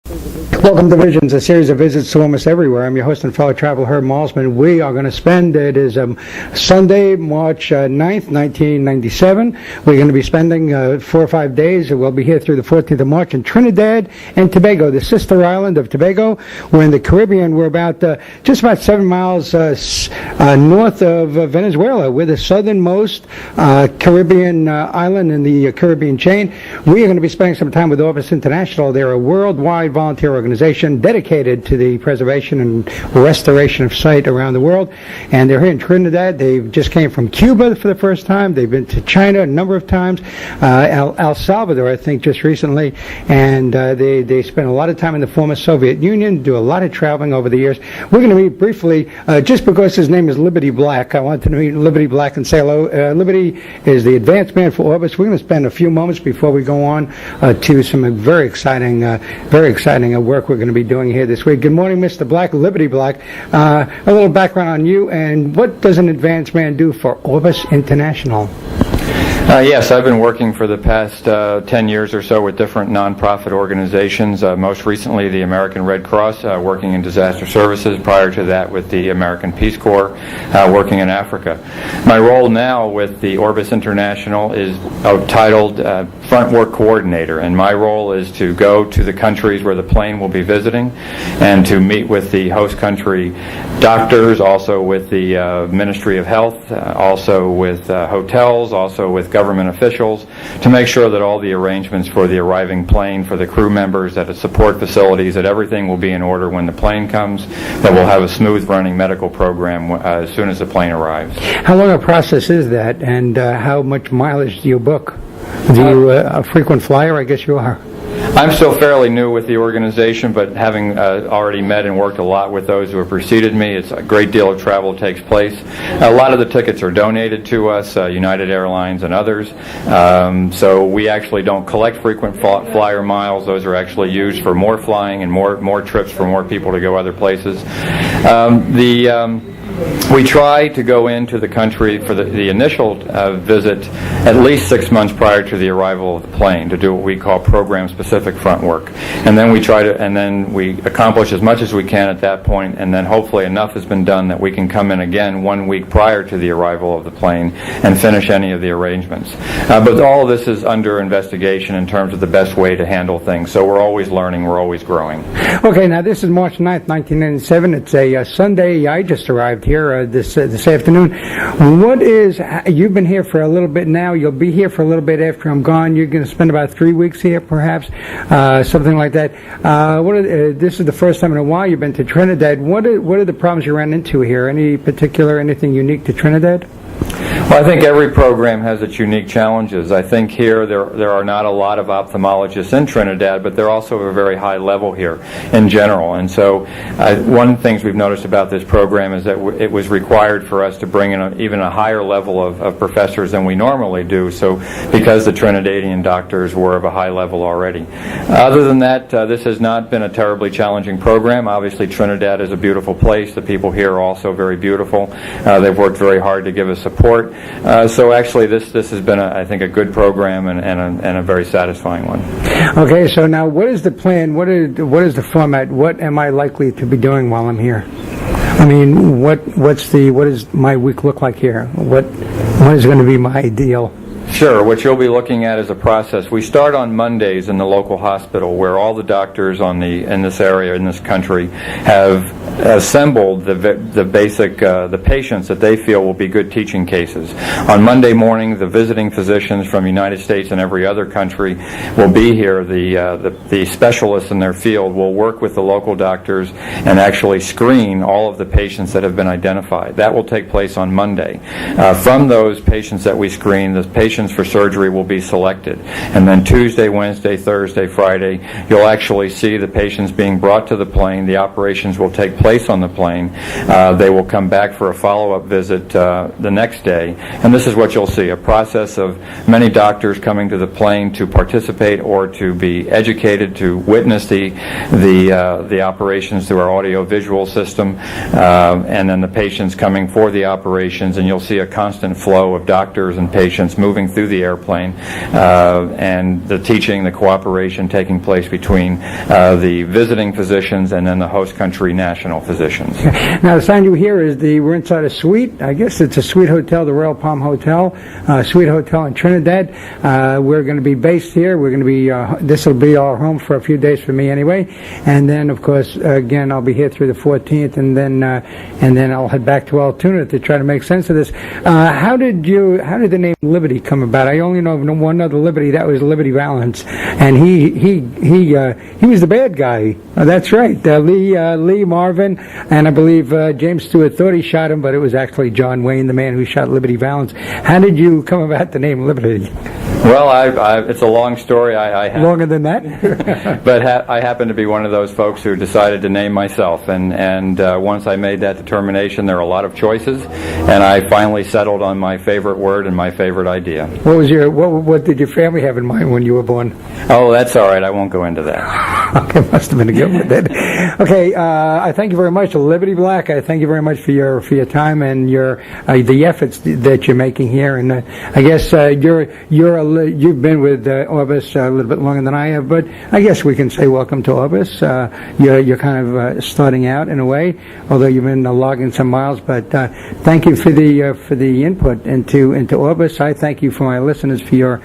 Welcome to Visions, a series of visits to almost everywhere. I'm your host and fellow traveler, Herb Malzman. We are going to spend, it is Sunday, March 9th, 1997. We're going to be spending 4 or 5 days. We'll be here through the 14th of March in Trinidad and Tobago, the sister island of Tobago. We're in the Caribbean. We're about just about 7 miles north of Venezuela. We're the southernmost Caribbean island in the Caribbean chain. We are going to be spending some time with Orbis International. They're a worldwide volunteer organization dedicated to the preservation and restoration of sight around the world. And they're here in Trinidad. They just came from Cuba for the first time. They've been to China a number of times, El Salvador, I think, just recently. And they spent a lot of time in the former Soviet Union, do a lot of traveling over the years. We're going to meet briefly, just because his name is Liberty Black, I wanted to meet Liberty Black and say hello. Liberty is the advanced man for Orbis. We're going to spend a few moments before we go on to some very exciting work we're going to be doing here this week. Good morning, Mr. Black, Liberty Black. A little background on you, and what does an advanced man do for Orbis International? Yes, I've been working for the past 10 years or so with different nonprofit organizations, most recently the American Red Cross, working in disaster services, prior to that with the American Peace Corps, working in Africa. My role now with the Orbis International is titled Front Work Coordinator, and my role is to go to the countries where the plane will be visiting and to meet with the host country doctors, also with the Ministry of Health, also with hotels, also with government officials, to make sure that all the arrangements for the arriving plane, for the crew members, that its support facilities, that everything will be in order when the plane comes, that we'll have a smooth running medical program as soon as the plane arrives. How long a process is that, and how much mileage do you book? Do you a frequent flyer? I guess you are. I'm still fairly new with the organization, but having already met and worked a lot with those who have preceded me, it's a great deal of travel takes place. A lot of the tickets are donated to us, United Airlines and others, so we actually don't collect frequent flyer miles. Those are actually used for more flying and more trips for more people to go other places. We try to go into the country for the initial visit at least 6 months prior to the arrival of the plane to do what we call program-specific front work, and then we accomplish as much as we can at that point, and then hopefully enough has been done that we can come in again 1 week prior to the arrival of the plane and finish any of the arrangements. But all of this is under investigation in terms of the best way to handle things. So we're always learning, we're always growing. Okay, now this is March 9th, 1997. It's a Sunday. I just arrived here this afternoon. You've been here for a little bit now. You'll be here for a little bit after I'm gone. You're going to spend about 3 weeks here, perhaps, something like that. This is the first time in a while you've been to Trinidad. What are the problems you ran into here? Anything unique to Trinidad? Well, I think every program has its unique challenges. I think here there are not a lot of ophthalmologists in Trinidad, but they're also at a very high level here in general. And so one of the things we've noticed about this program is that it was required for us to bring in even a higher level of professors than we normally do, so because the Trinidadian doctors were of a high level already. Other than that, this has not been a terribly challenging program. Obviously, Trinidad is a beautiful place. The people here are also very beautiful. They've worked very hard to give us support. So actually this has been, I think, a good program and a very satisfying one. Okay, so now what is the plan? What is the format? What am I likely to be doing while I'm here? I mean, what does my week look like here? What is going to be my ideal? Sure. What you'll be looking at is a process. We start on Mondays in the local hospital, where all the doctors in this area, in this country, have assembled the patients that they feel will be good teaching cases. On Monday morning, the visiting physicians from the United States and every other country will be here. The specialists in their field will work with the local doctors and actually screen all of the patients that have been identified. That will take place on Monday. From those patients that we screen, the patients for surgery will be selected. And then Tuesday, Wednesday, Thursday, Friday, you'll actually see the patients being brought to the plane. The operations will take place on the plane. They will come back for a follow-up visit the next day. And this is what you'll see, a process of many doctors coming to the plane to participate or to be educated, to witness the operations through our audio-visual system, and then the patients coming for the operations. And you'll see a constant flow of doctors and patients moving through the airplane, and the teaching, the cooperation taking place between the visiting physicians and then the host country national physicians. Now, the sign you hear is we're inside a suite. I guess it's a suite hotel, the Royal Palm Hotel, suite hotel in Trinidad. We're going to be based here. We're going to be, this will be our home for a few days for me anyway. And then, of course, again, I'll be here through the 14th, and then I'll head back to Altoona to try to make sense of this. How did the name Liberty come about? I only know of one other Liberty. That was Liberty Valance, and he was the bad guy. That's right, Lee Marvin, and I believe James Stewart thought he shot him, but it was actually John Wayne, the man who shot Liberty Valance. How did you come about the name Liberty? Well, it's a long story. Longer than that? But I happen to be one of those folks who decided to name myself, and once I made that determination, there are a lot of choices, and I finally settled on my favorite word and my favorite idea. What did your family have in mind when you were born? Oh, that's all right. I won't go into that. Okay, must have been a good one then. Okay, I thank you very much, Liberty Black. I thank you very much for your time and the efforts that you're making here. And I guess you've been with Orbis a little bit longer than I have, but I guess we can say welcome to Orbis. You're kind of starting out in a way, although you've been logging some miles. But thank you for the input into Orbis. I thank you for my listeners for your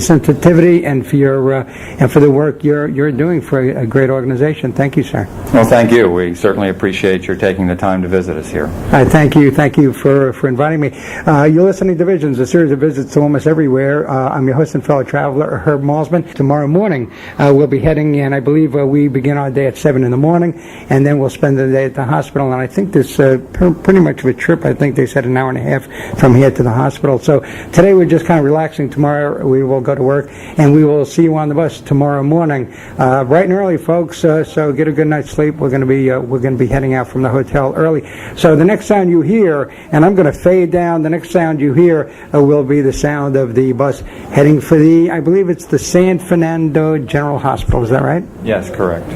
sensitivity and for the work you're doing for a great organization. Thank you, sir. Well, thank you. We certainly appreciate your taking the time to visit us here. Thank you for inviting me. You're listening to Visions, a series of visits to almost everywhere. I'm your host and fellow traveler, Herb Malsman. Tomorrow morning, we'll be heading in. I believe we begin our day at 7 in the morning, and then we'll spend the day at the hospital. And I think this pretty much of a trip. I think they said an hour and a half from here to the hospital. So today we're just kind of relaxing. Tomorrow we will go to work, and we will see you on the bus tomorrow morning, bright and early, folks. So get a good night's sleep. We're going to be heading out from the hotel early. So the next sound you hear, and I'm going to fade down. The next sound you hear will be the sound of the bus heading for I believe it's the San Fernando General Hospital. Is that right? Yes, correct.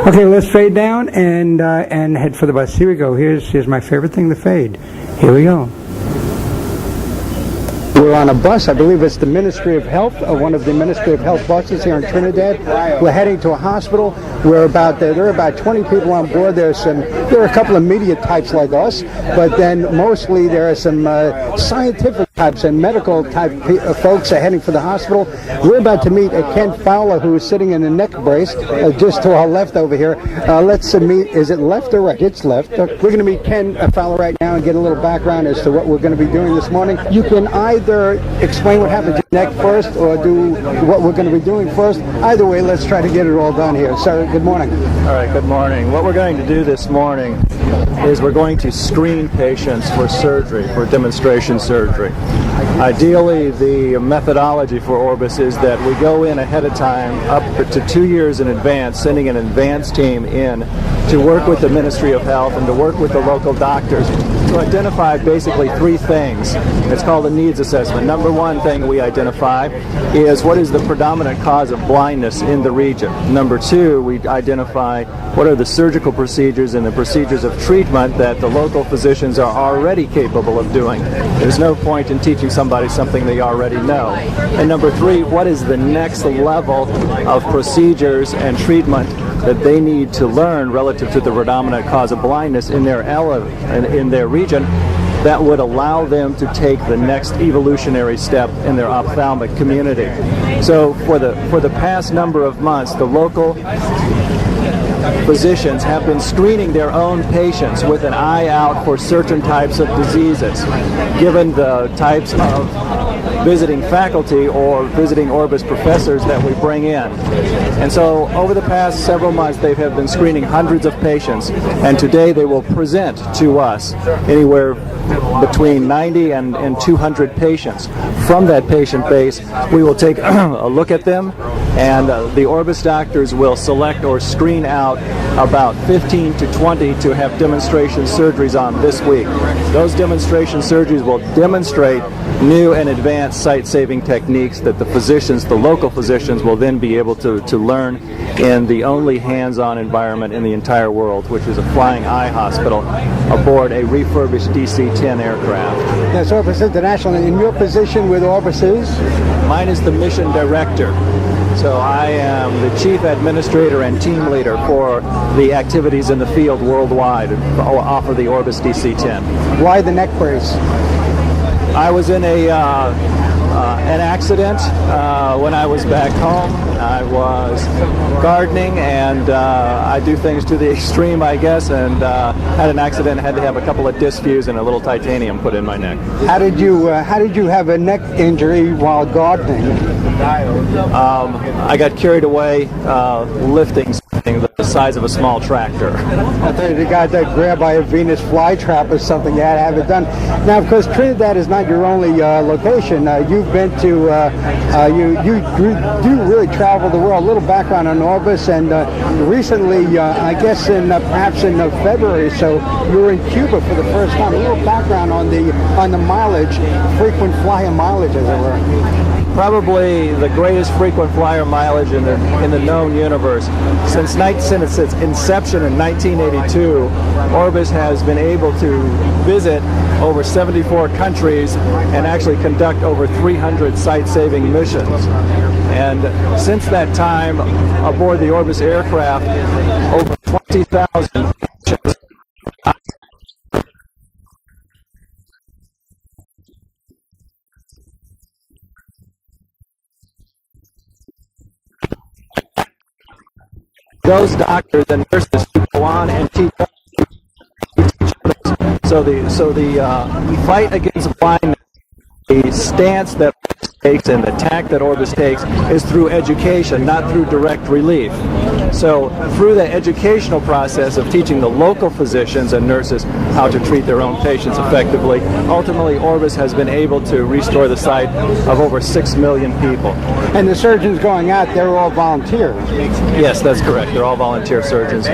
Okay, let's fade down and head for the bus. Here we go. Here's my favorite thing to fade. Here we go. We're on a bus. I believe it's the Ministry of Health, one of the Ministry of Health buses here in Trinidad. We're heading to a hospital. There are about 20 people on board. There are a couple of media types like us, but then mostly there are some scientific types and medical type folks are heading for the hospital. We're about to meet Ken Fowler, who is sitting in a neck brace just to our left over here. Let's meet. Is it left or right? It's left. We're going to meet Ken Fowler right now and get a little background as to what we're going to be doing this morning. You can either explain what happened to your neck first or do what we're going to be doing first. Either way, let's try to get it all done here. Sir, good morning. All right, good morning. What we're going to do this morning is we're going to screen patients for surgery, for demonstration surgery. Ideally, the methodology for Orbis is that we go in ahead of time, up to 2 years in advance, sending an advance team in to work with the Ministry of Health and to work with the local doctors to identify basically 3 things. It's called a needs assessment. Number one thing we identify is what is the predominant cause of blindness in the region. Number 2, we identify what are the surgical procedures and the procedures of treatment that the local physicians are already capable of doing. There's no point in teaching somebody something they already know. And number 3, what is the next level of procedures and treatment that they need to learn relative to the predominant cause of blindness in their region that would allow them to take the next evolutionary step in their ophthalmic community. So for the past number of months, the local physicians have been screening their own patients with an eye out for certain types of diseases, given the types of visiting faculty or visiting Orbis professors that we bring in. And so over the past several months they have been screening hundreds of patients, and today they will present to us anywhere between 90 and 200 patients. From that patient base, we will take a look at them And the Orbis doctors will select or screen out about 15 to 20 to have demonstration surgeries on this week. Those demonstration surgeries will demonstrate new and advanced sight-saving techniques that the physicians, the local physicians, will then be able to learn in the only hands-on environment in the entire world, which is a flying eye hospital aboard a refurbished DC-10 aircraft. Yes, Orbis International. And your position with Orbis is? Mine is the mission director. So I am the chief administrator and team leader for the activities in the field worldwide off of the Orbis DC-10. Why the neck brace? I was in an accident when I was back home. I was gardening, and I do things to the extreme, I guess, and had an accident. Had to have a couple of disc fused and a little titanium put in my neck. How did you have a neck injury while gardening? I got carried away lifting something the size of a small tractor. I thought you got grabbed by a Venus flytrap or something. You had to have it done. Now, of course, Trinidad is not your only location. You've been to, you do really travel the world. A little background on Orbis, and recently, I guess perhaps in February, so you were in Cuba for the first time. A little background on the mileage, frequent flyer mileage, as it were. Probably the greatest frequent flyer mileage in the known universe. Since its inception in 1982, Orbis has been able to visit over 74 countries and actually conduct over 300 sight-saving missions. And since that time, aboard the Orbis aircraft, over 20,000 missions. Those doctors and nurses go on and teach others. So the fight against blindness, the stance that Orbis takes and the tack that Orbis takes is through education, not through direct relief. So through the educational process of teaching the local physicians and nurses how to treat their own patients effectively, ultimately Orbis has been able to restore the sight of over 6 million people. And the surgeons going out, they're all volunteers. Yes, that's correct. They're all volunteer surgeons.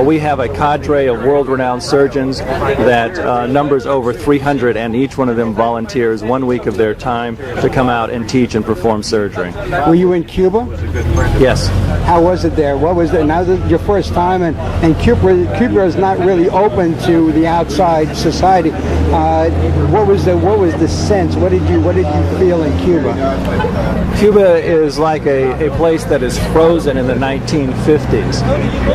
We have a cadre of world-renowned surgeons that numbers over 300, and each one of them volunteers 1 week of their time to come out and teach and perform surgery. Were you in Cuba? Yes. How was it there? What was it? Now this is your first time, and Cuba is not really open to the outside society. What was the sense? What did you feel in Cuba? Cuba is like a place that is frozen in the 1950s.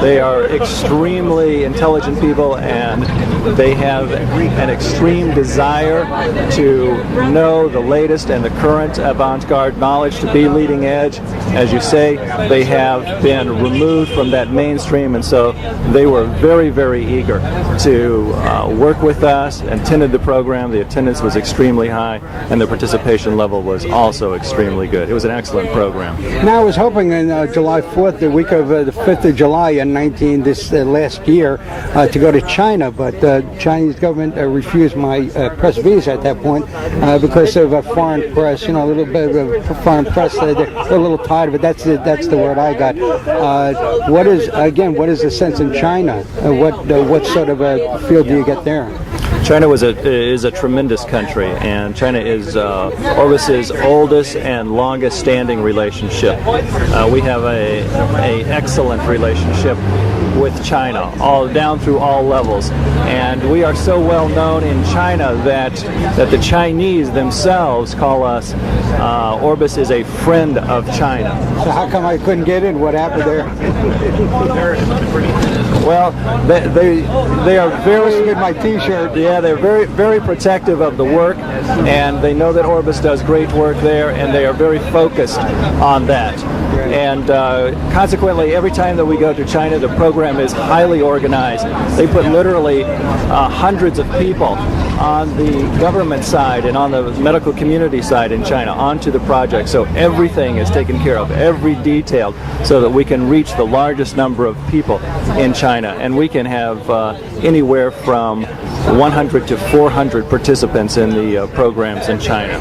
They are extremely intelligent people, and they have an extreme desire to know the latest and the current avant-garde knowledge, to be leading edge. As you say, they have been removed from that mainstream, and so they were very, very eager to work with us and attended the program. The attendance was extremely high, and the participation level was also extremely good. It was an excellent program. Now, I was hoping on July 4th, the week of the 5th of July in last year, to go to China, but the Chinese government refused my press visa at that point because of foreign press. A little bit of foreign press. They're a little tired of it. That's the word I got. What is the sense in China? What sort of a feel do you get there? China is a tremendous country, and China is Orbis's oldest and longest standing relationship. We have a excellent relationship with China, all down through all levels, and we are so well known in China that the Chinese themselves call us Orbis is a friend of China. So how come I couldn't get in? What happened there? Well, they are very with my T-shirt. Yeah, they're very, very protective of the work, and they know that Orbis does great work there, and they are very focused on that. And consequently, every time that we go to China, the program is highly organized. They put literally hundreds of people on the government side and on the medical community side in China onto the project. So everything is taken care of, every detail, so that we can reach the largest number of people in China. And we can have anywhere from 100 to 400 participants in the programs in China.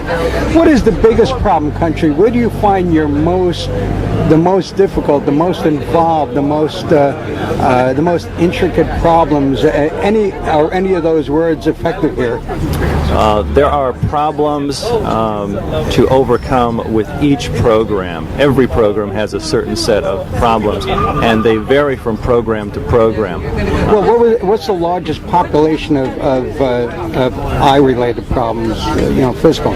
What is the biggest problem, country? Where do you find the most difficult, the most involved, the most intricate problems? Are any of those words effective here? There are problems to overcome with each program. Every program has a certain set of problems, and they vary from program to program. Well, what's the largest population of eye-related problems, physical?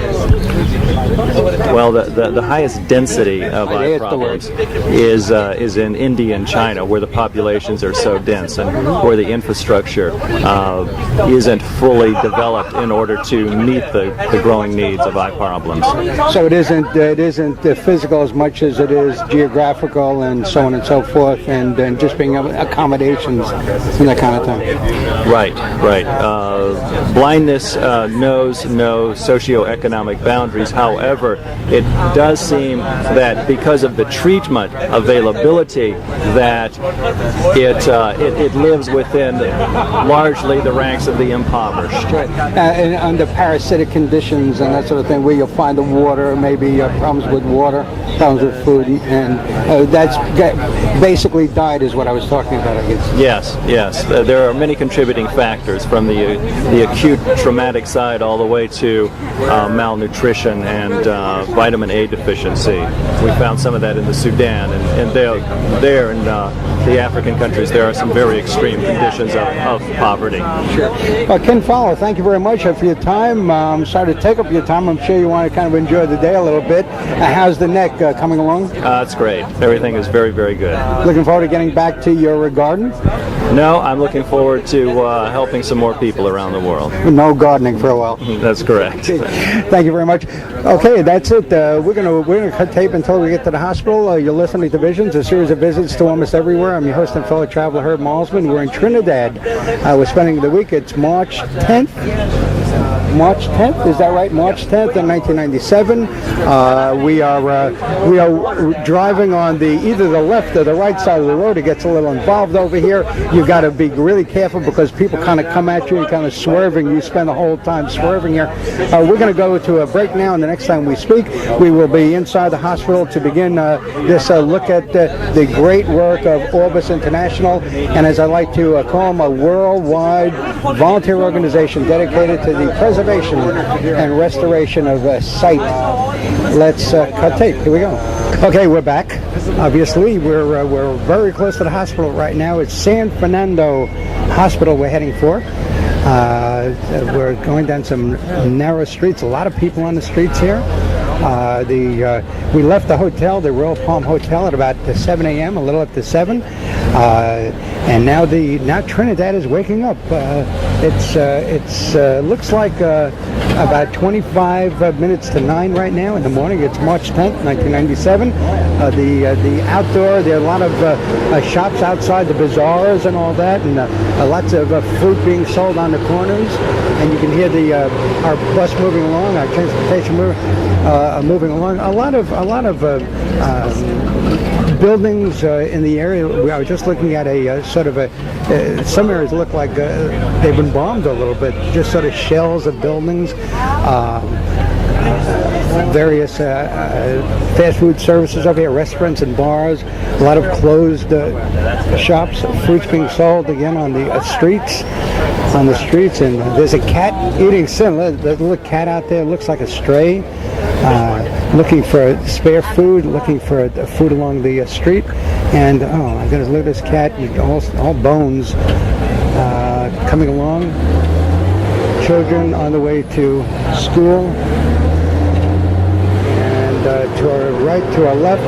Well, the highest density of eye problems is in India and China, where the populations are so dense and where the infrastructure isn't fully developed in order to meet the growing needs of eye problems. So it isn't physical as much as it is geographical and so on and so forth, and just being able accommodations and that kind of thing. Right. Blindness knows no socioeconomic boundaries. However, it does seem that because of the treatment availability, that it lives within largely the ranks of the impoverished. Right. And under parasitic conditions and that sort of thing, where you'll find the water, maybe problems with water, problems with food, and that's basically diet is what I was talking about, I guess. Yes. There are many contributing factors, from the acute traumatic side all the way to malnutrition and vitamin A deficiency. We found some of that in the Sudan, and there in the African countries there are some very extreme conditions of poverty. Sure. Ken Fowler, thank you very much for your time. I'm sorry to take up your time. I'm sure you want to kind of enjoy the day a little bit. How's the neck coming along? It's great. Everything is very, very good. Looking forward to getting back to your garden? No, I'm looking forward to helping some more people around the world. No gardening for a while. That's correct. Thank you very much. Okay, that's it. We're gonna cut tape until we get to the hospital. You're listening to Visions, a series of visits to almost everywhere. I'm your host and fellow traveler, Herb Malsman. We're in Trinidad. We're spending the week. It's March 10th. March 10th, is that right? March 10th in 1997. We are driving on either the left or the right side of the road. It gets a little involved over here. You've got to be really careful because people kind of come at you and kind of swerving. You spend the whole time swerving here. We're going to go to a break now, and the next time we speak, we will be inside the hospital to begin this look at the great work of Orbis International, and as I like to call them, a worldwide volunteer organization dedicated to the preservation and restoration of sight. Let's cut tape. Here we go. Okay, we're back. Obviously, we're very close to the hospital right now. It's San Fernando Hospital we're heading for. We're going down some narrow streets. A lot of people on the streets here. We left the hotel, the Royal Palm Hotel, at about 7 a.m., a little after 7. And now Trinidad is waking up. It looks like about 25 minutes to 9 right now in the morning. It's March 10th, 1997. The outdoor, there are a lot of shops outside, the bazaars and all that, and lots of fruit being sold on the corners. And you can hear our bus moving along, our transportation moving along. A lot of buildings in the area. I was just looking at a sort of some areas look like they've been bombed a little bit, just sort of shells of buildings. Various fast food services over here, restaurants and bars, a lot of closed shops, fruits being sold again on the streets. And there's a cat eating sin. There's a little cat out there, looks like a stray, looking for spare food, looking for food along the street. And oh my goodness, look at this cat, all bones, coming along. Children on the way to school. And to our right, to our left,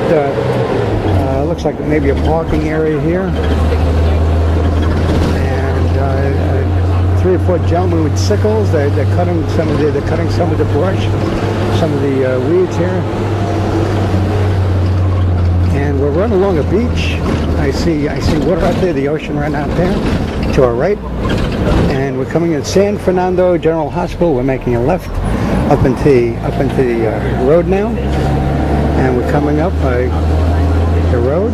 looks like maybe a parking area here. And 3 or 4 gentlemen with sickles. They're cutting some of the brush, some of the weeds here. And we're running along a beach. I see water out there, the ocean right out there to our right. And we're coming in San Fernando General Hospital. We're making a left up into the road now, and we're coming up the road,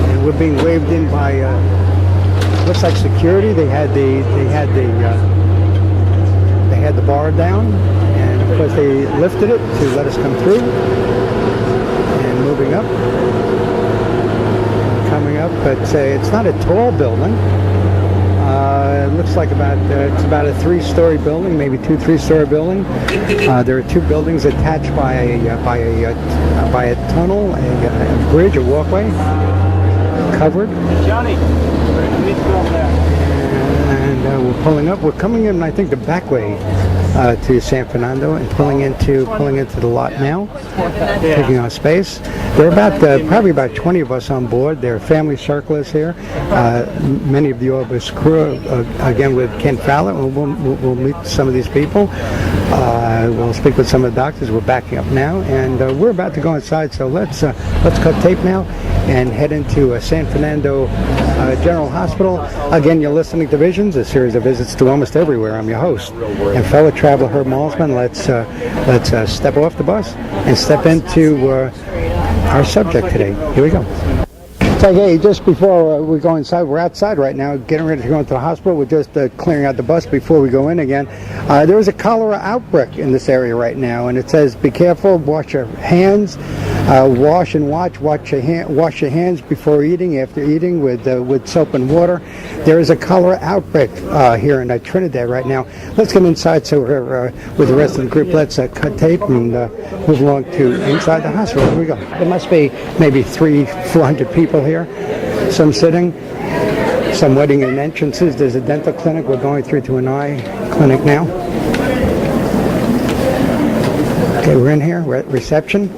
and we're being waved in by looks like security. They had the bar down, and of course they lifted it to let us come through. And moving up, coming up, but it's not a tall building. It looks like it's about a 3-story building, maybe 2-3-story building. There are 2 buildings attached by a tunnel, a bridge, a walkway, covered. Johnny, you need to go over there. And we're pulling up. We're coming in, I think, the back way to San Fernando, and pulling into the lot now, taking on space. There are probably about 20 of us on board. Their family circle is here. Many of the Orbis crew, again with Ken Fowler. We'll meet some of these people. We'll speak with some of the doctors. We're backing up now, and we're about to go inside. So let's cut tape now and head into San Fernando General Hospital. Again, you're listening to Visions, a series of visits to almost everywhere. I'm your host and fellow traveler Herb Malzman. Let's step off the bus and step into our subject today. Here we go. So, hey, just before we go inside, we're outside right now, getting ready to go into the hospital. We're just clearing out the bus before we go in again. There is a cholera outbreak in this area right now, and it says, be careful, wash your hands, wash and watch your hands before eating, after eating, with soap and water. There is a cholera outbreak here in Trinidad right now. Let's get inside so we're with the rest of the group. Let's cut tape and move along to inside the hospital. Here we go. There must be maybe 300-400 people here, some sitting, some waiting in entrances. There's a dental clinic. We're going through to an eye clinic now. Okay, we're in here. We're at reception.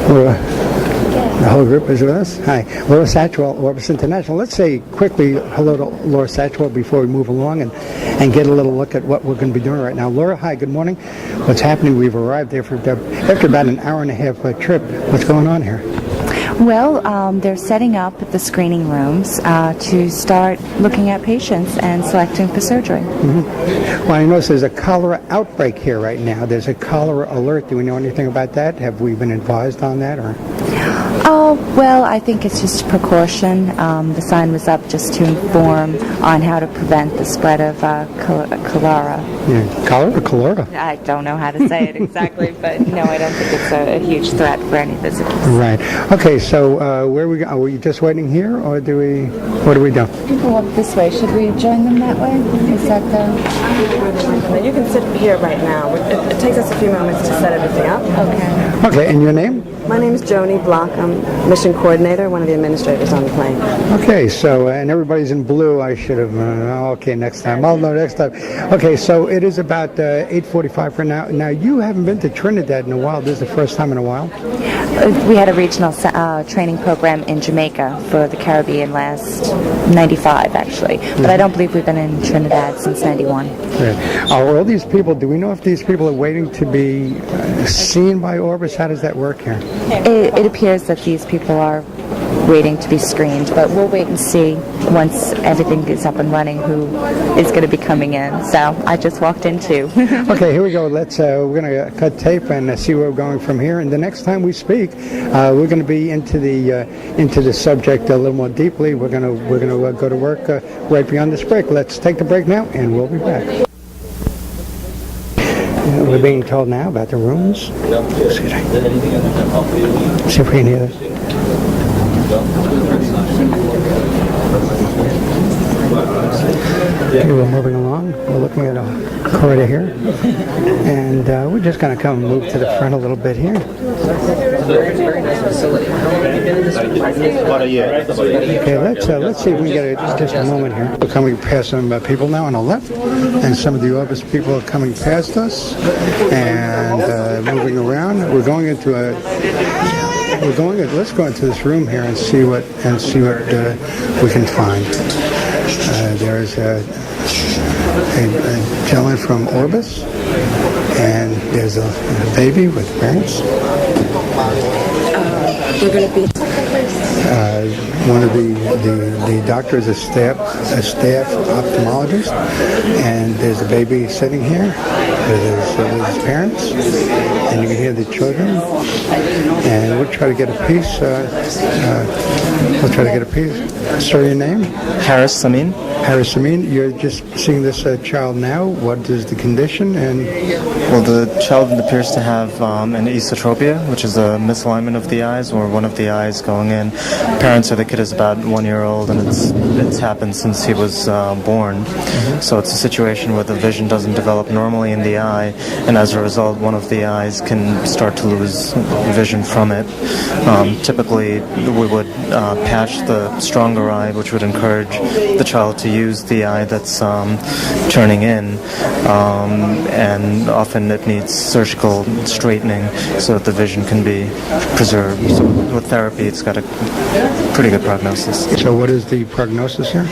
The whole group is with us. Hi, Laura Satchwell, Orbis International. Let's say quickly hello to Laura Satchwell before we move along and get a little look at what we're going to be doing right now. Laura, hi, good morning. What's happening? We've arrived there after about an hour and a half trip. What's going on here? Well, they're setting up the screening rooms to start looking at patients and selecting for surgery. Mm-hmm. Well, I notice there's a cholera outbreak here right now. There's a cholera alert. Do we know anything about that? Have we been advised on that? Or? Oh, well, I think it's just precaution. The sign was up just to inform on how to prevent the spread of cholera. Yeah. Cholera or cholera? I don't know how to say it exactly, but no, I don't think it's a huge threat for any visitors. Right. Okay, so where we go? Are we just waiting here, or what do we do? People walk this way. Should we join them that way? Is that You can sit here right now. It takes us a few moments to set everything up. Okay. Okay, and your name? My name is Joni Block. I'm mission coordinator, one of the administrators on the plane. Okay, so, and everybody's in blue. I should have, okay, next time. I'll know next time. Okay, so it is about 8:45 for now. Now, you haven't been to Trinidad in a while. This is the first time in a while? We had a regional training program in Jamaica for the Caribbean last 95, actually. But I don't believe we've been in Trinidad since 91. Yeah. Are all these people, do we know if these people are waiting to be seen by Orbis? How does that work here? It appears that these people are waiting to be screened, but we'll wait and see once everything is up and running who is going to be coming in. So I just walked in too. Okay, here we go. Let's we're going to cut tape and see where we're going from here. And the next time we speak, we're going to be into the subject a little more deeply. We're going to go to work right beyond this break. Let's take the break now, and we'll be back. We're being told now about the rooms. Excuse me. See if we can hear this. Okay, we're moving along. We're looking at a corridor here, and we're just going to come and move to the front a little bit here. Okay, let's see if we can get just a moment here. We're coming past some people now on the left, and some of the Orbis people are coming past us and moving around. Let's go into this room here and see what we can find. There's a gentleman from Orbis, and there's a baby with parents. We're going to be... one of the doctors, a staff ophthalmologist, and there's a baby sitting here with his parents, and you can hear the children, and we'll try to get a piece. Sir, your name? Harris Samin. Harris Amin, you're just seeing this child now. What is the condition? And Well, the child appears to have an esotropia, which is a misalignment of the eyes, or one of the eyes going in. Parents say the kid is about 1 year old, and it's happened since he was born. So it's a situation where the vision doesn't develop normally in the eye, and as a result, one of the eyes can start to lose vision from it. Typically, we would patch the stronger eye, which would encourage the child to use the eye that's turning in, and often it needs surgical straightening so that the vision can be preserved. So with therapy, it's got a pretty good prognosis. so what is the prognosis here?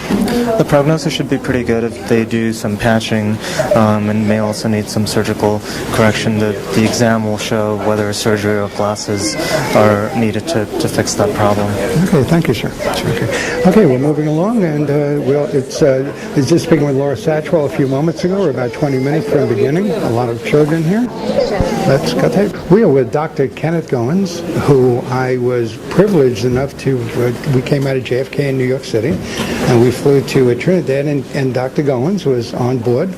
The prognosis should be pretty good if they do some patching, and may also need some surgical correction. The exam will show whether surgery or glasses are needed to fix that problem. Okay, thank you, sir. Okay, we're moving along, and it's just speaking with Laura Satchwell a few moments ago. We're about 20 minutes from the beginning. A lot of children here. Let's go tape. We are with Dr. Kenneth Goins, who I was privileged enough to. We came out of JFK in New York City, and we flew to Trinidad, and Dr. Goins was on board,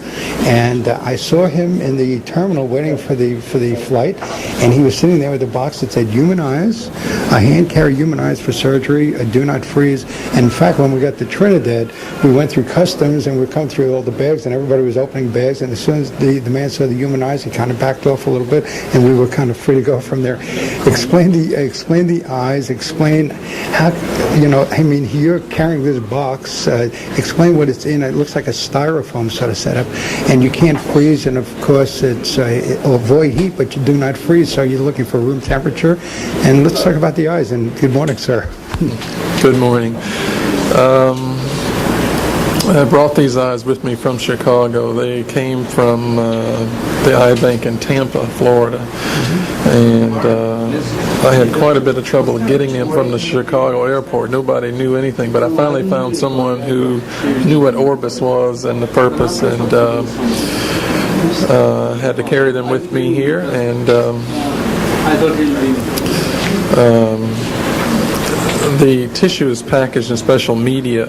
and I saw him in the terminal waiting for the flight, and he was sitting there with a box that said "Human eyes, a hand carry human eyes for surgery, do not freeze." And in fact, when we got to Trinidad, we went through customs and we come through all the bags, and everybody was opening bags, and as soon as the man saw the human eyes, he kind of backed off a little bit, and we were kind of free to go from there. Explain the eyes, explain how, I mean, you're carrying this box, explain what it's in. It looks like a styrofoam sort of setup, and you can't freeze, and of course it's avoid heat, but you do not freeze, so you're looking for room temperature. And let's talk about the eyes, and good morning, sir. Good morning. I brought these eyes with me from Chicago. They came from the eye bank in Tampa, Florida. And I had quite a bit of trouble getting them from the Chicago airport. Nobody knew anything, but I finally found someone who knew what Orbis was and the purpose, and had to carry them with me here. And the tissue is packaged in special media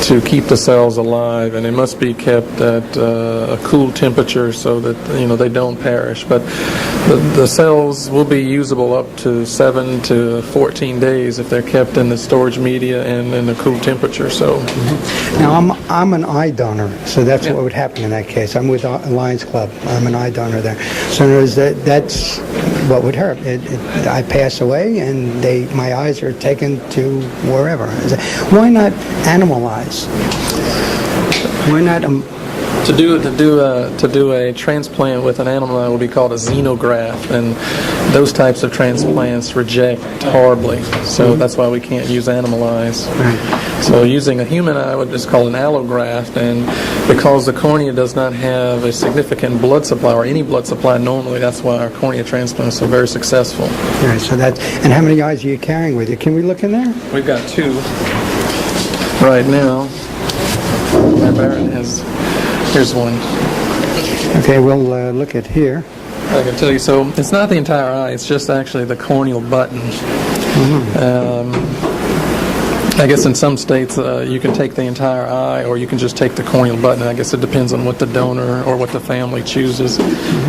to keep the cells alive, and they must be kept at a cool temperature so that they don't perish. But the cells will be usable up to 7 to 14 days if they're kept in the storage media and in a cool temperature. So Now, I'm an eye donor, so that's what would happen in that case. I'm with Lions Club. I'm an eye donor there. So in other words, that's what would happen. I pass away, and my eyes are taken to wherever. Why not animal eyes? Why not? to do a transplant with an animal eye would be called a xenograft, and those types of transplants reject horribly. So that's why we can't use animal eyes. Right. So using a human eye would just called an allograft, and because the cornea does not have a significant blood supply or any blood supply normally, that's why our cornea transplants are very successful. All right, so and how many eyes are you carrying with you? Can we look in there? We've got 2 right now. My Baron has. Here's one. Okay, we'll look at here. I can tell you. So it's not the entire eye. It's just actually the corneal button. I guess in some states you can take the entire eye, or you can just take the corneal button. I guess it depends on what the donor or what the family chooses.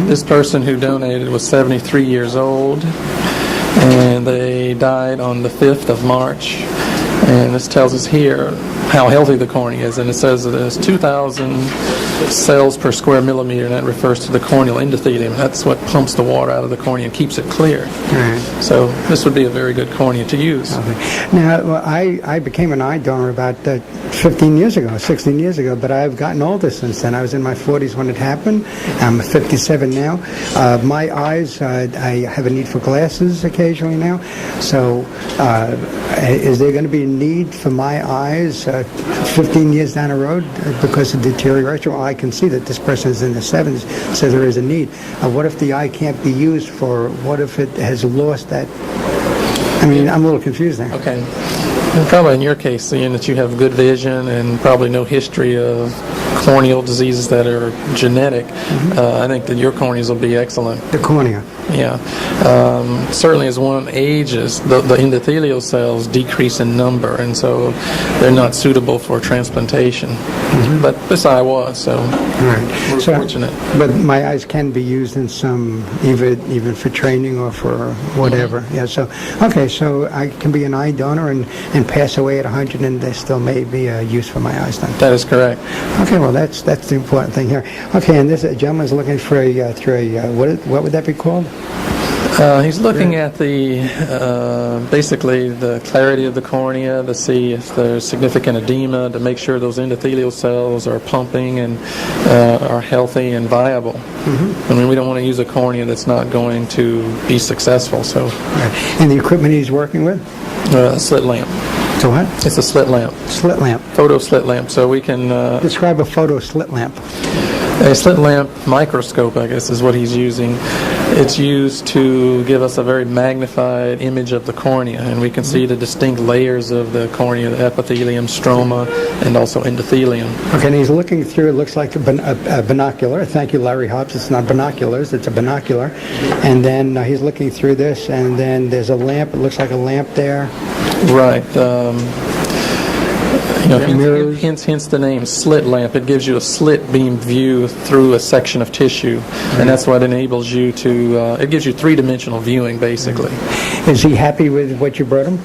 This person who donated was 73 years old, and they died on the 5th of March. And this tells us here how healthy the cornea is, and it says that it's 2,000 cells per square millimeter, and that refers to the corneal endothelium. That's what pumps the water out of the cornea and keeps it clear. Right. So this would be a very good cornea to use. Okay. Now, I became an eye donor about 16 years ago, but I've gotten older since then. I was in my 40s when it happened. I'm 57 now. My eyes, I have a need for glasses occasionally now. So is there going to be a need for my eyes 15 years down the road because of deterioration? Well, I can see that this person is in the 70s, so there is a need. What if the eye can't be used what if it has lost that? I mean, I'm a little confused there. Okay. And probably in your case, seeing that you have good vision and probably no history of corneal diseases that are genetic, I think that your corneas will be excellent. The cornea. Yeah. Certainly as one ages, the endothelial cells decrease in number, and so they're not suitable for transplantation. But this eye was, so we're fortunate. But my eyes can be used in some, even for training or for whatever. Yeah. So okay. So I can be an eye donor and pass away at 100, and there still may be a use for my eyes then. That is correct. Okay. Well, that's the important thing here. Okay. And this gentleman's looking for what would that be called? He's looking at the basically the clarity of the cornea to see if there's significant edema, to make sure those endothelial cells are pumping and are healthy and viable. I mean, we don't want to use a cornea that's not going to be successful. So, And the equipment he's working with? A slit lamp. So what? It's a slit lamp. Slit lamp. Photo slit lamp. So we can describe a photo slit lamp. A slit lamp microscope, I guess, is what he's using. It's used to give us a very magnified image of the cornea, and we can see the distinct layers of the cornea, the epithelium, stroma, and also endothelium. Okay, and he's looking through, it looks like a binocular. Thank you, Larry Hobbs. It's not binoculars, it's a binocular. And then he's looking through this, and then there's a lamp. It looks like a lamp there. Right. Hence the name slit lamp. It gives you a slit beam view through a section of tissue, and that's what enables you to, it gives you three-dimensional viewing, basically. Is he happy with what you brought him?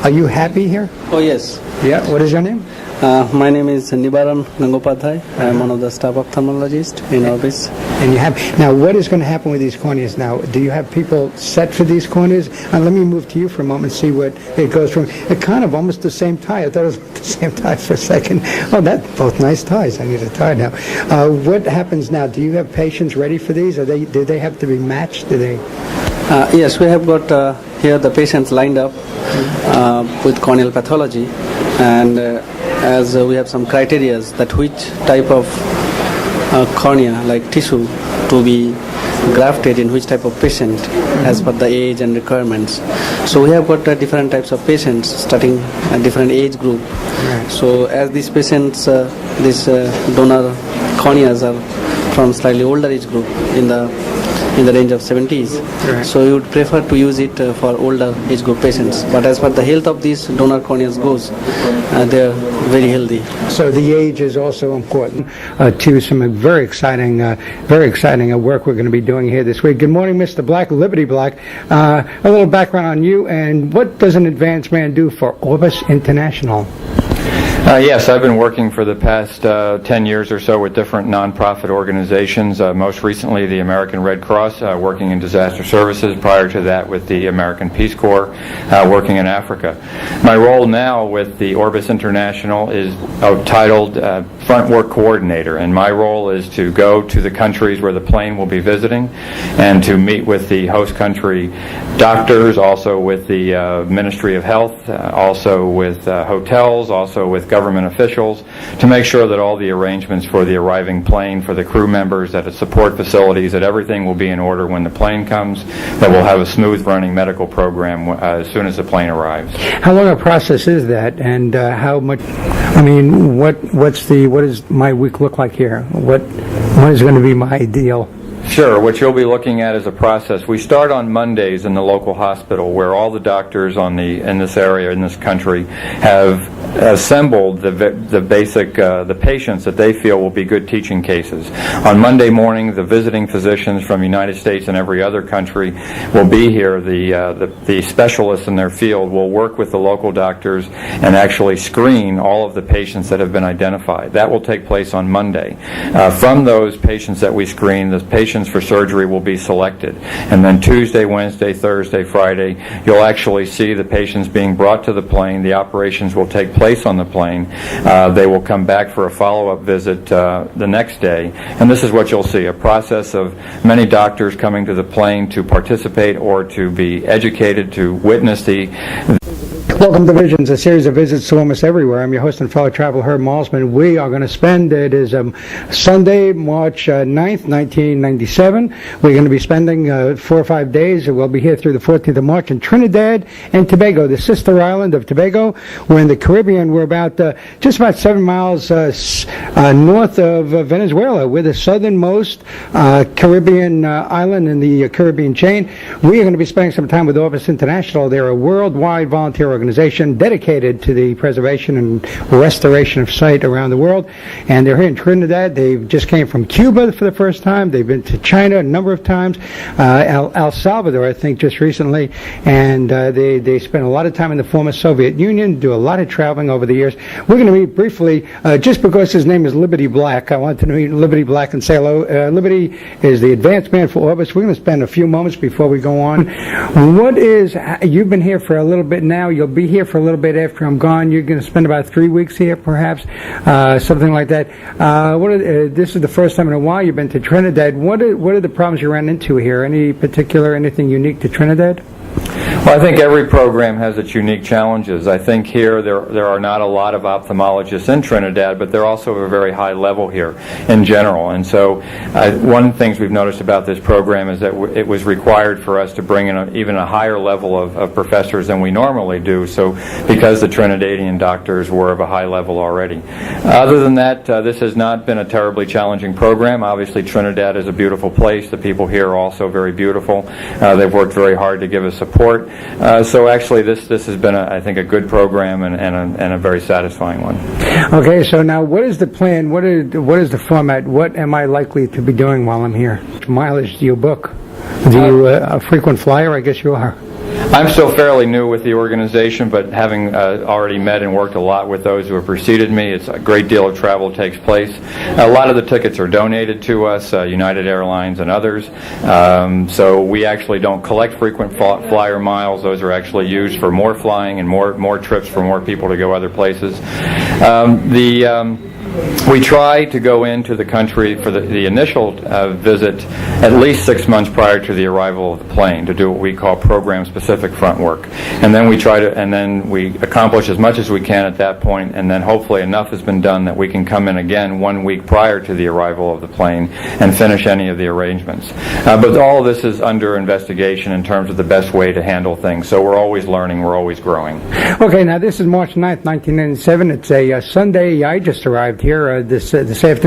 Are you happy here? Oh, yes. Yeah, what is your name? My name is Nibaran Gangopadhyay. I am one of the staff ophthalmologists in Orbis. And you have, now what is going to happen with these corneas now? Do you have people set for these corneas? Let me move to you for a moment and see what it goes from. It kind of almost the same tie. I thought it was the same tie for a second. Oh, that's both nice ties. I need a tie now. What happens now? Do you have patients ready for these? Do they have to be matched? Do they? Yes, we have got here the patients lined up with corneal pathology, and as we have some criteria that which type of cornea, like tissue, to be grafted in which type of patient as per the age and requirements. So we have got different types of patients starting a different age group. So as these patients, these donor corneas are from slightly older age group in the range of 70s. So you would prefer to use it for older age group patients. But as far as the health of these donor corneas goes, they are very healthy. So the age is also important to some very exciting work we're going to be doing here this week. Good morning, Mr. Black, Liberty Black. A little background on you, and what does an advanced man do for Orbis International? Yes, I've been working for the past 10 years or so with different nonprofit organizations, most recently the American Red Cross, working in disaster services, prior to that with the American Peace Corps, working in Africa. My role now with the Orbis International is titled Front Work Coordinator, and my role is to go to the countries where the plane will be visiting and to meet with the host country doctors, also with the Ministry of Health, also with hotels, also with government officials, to make sure that all the arrangements for the arriving plane, for the crew members, at the support facilities, that everything will be in order when the plane comes, that we'll have a smooth running medical program as soon as the plane arrives. How long a process is that, and how much, I mean, what does my week look like here? What is going to be my ideal? Sure. What you'll be looking at is a process. We start on Mondays in the local hospital, where all the doctors in this area, in this country, have assembled the patients that they feel will be good teaching cases. On Monday morning, the visiting physicians from the United States and every other country will be here. The specialists in their field will work with the local doctors and actually screen all of the patients that have been identified. That will take place on Monday. From those patients that we screen, the patients for surgery will be selected. And then Tuesday, Wednesday, Thursday, Friday, you'll actually see the patients being brought to the plane. The operations will take place on the plane. They will come back for a follow-up visit the next day. And this is what you'll see, a process of many doctors coming to the plane to participate or to be educated, to witness the Welcome to Visions, a series of visits to almost everywhere. I'm your host and fellow traveler, Herb Malsman. We are going to spend, it is Sunday, March 9th, 1997. We're going to be spending 4 or 5 days. We'll be here through the 14th of March in Trinidad and Tobago, the sister island of Tobago. We're in the Caribbean. We're about just about 7 miles north of Venezuela. We're the southernmost Caribbean island in the Caribbean chain. We are going to be spending some time with Orbis International. They're a worldwide volunteer organization dedicated to the preservation and restoration of sight around the world. And they're here in Trinidad. They just came from Cuba for the first time. They've been to China a number of times, El Salvador, I think, just recently. And they spent a lot of time in the former Soviet Union, do a lot of traveling over the years. We're going to meet briefly, just because his name is Liberty Black. I wanted to meet Liberty Black and say hello. Liberty is the advanced man for Orbis. We're going to spend a few moments before we go on. You've been here for a little bit now. You'll be here for a little bit after I'm gone. You're going to spend about 3 weeks here, perhaps, something like that. This is the first time in a while you've been to Trinidad. What are the problems you ran into here? Anything unique to Trinidad? Well, I think every program has its unique challenges. I think here there are not a lot of ophthalmologists in Trinidad, but they're also at a very high level here in general. And so one of the things we've noticed about this program is that it was required for us to bring in even a higher level of professors than we normally do, so because the Trinidadian doctors were of a high level already. Other than that, this has not been a terribly challenging program. Obviously, Trinidad is a beautiful place. The people here are also very beautiful. They've worked very hard to give us support. So actually, this has been, I think, a good program and a very satisfying one. Okay, so now what is the plan? What is the format? What am I likely to be doing while I'm here? What mileage do you book? Do you a frequent flyer? I guess you are. I'm still fairly new with the organization, but having already met and worked a lot with those who have preceded me, it's a great deal of travel takes place. A lot of the tickets are donated to us, United Airlines and others. So we actually don't collect frequent flyer miles. Those are actually used for more flying and more trips for more people to go other places. We try to go into the country for the initial visit at least 6 months prior to the arrival of the plane to do what we call program-specific front work, and then we accomplish as much as we can at that point, and then hopefully enough has been done that we can come in again 1 week prior to the arrival of the plane and finish any of the arrangements. But all of this is under investigation in terms of the best way to handle things. So we're always learning, we're always growing. Okay, now this is March 9th, 1997. It's a Sunday. I just arrived here this afternoon.